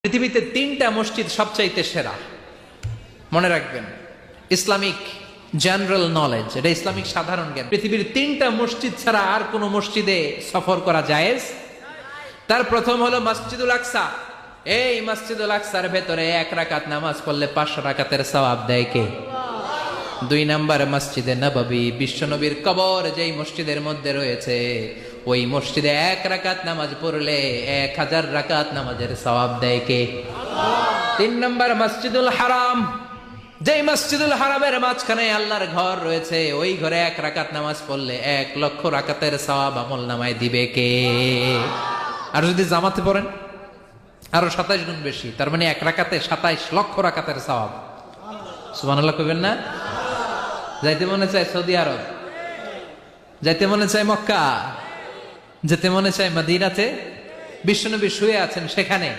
পৃথিবীতে তিনটা মসজিদ সবচাইতে সেরা, মনে রাখবেন। ইসলামিক জেনারেল নলেজ, এটা ইসলামিক সাধারণ জ্ঞান। পৃথিবীর তিনটা মসজিদ ছাড়া আর কোন মসজিদে সফর করা জায়েজ। তার প্রথম হলো মসজিদুল আকসা। এই মসজিদুল আকসার ভেতরে 1 রাকাত নামাজ পড়লে 500 রাকাতের সওয়াব দেয় কে? 2 নাম্বার মসজিদে নববী, বিশ্বনবীর কবর যেই মসজিদের মধ্যে রয়েছে, ওই মসজিদে 1 রাকাত নামাজ পড়লে 1000 রাকাত নামাজের সওয়াব দেয় কে? 3 নাম্বার মসজিদুল হারাম, যেই মসজিদুল হারামের মাঝখানে আল্লাহর ঘর রয়েছে, ওই ঘরে 1 রাকাত নামাজ পড়লে 1 লক্ষ রাকাতের সওয়াব আমল নামায় দিবে কে? আর যদি জামাতে পড়েন আরো 27 গুণ বেশি, তার মানে 1 রাকাতে 27 লক্ষ রাকাতের সওয়াব। সুবহানাল্লাহ কইবেন না? যাইতে মনে চায় সৌদি আরব, যাইতে মনে চায় মক্কা, যেতে মনে চায় মদিনাতে, বিশ্বনবী শুয়ে আছেন সেখানে,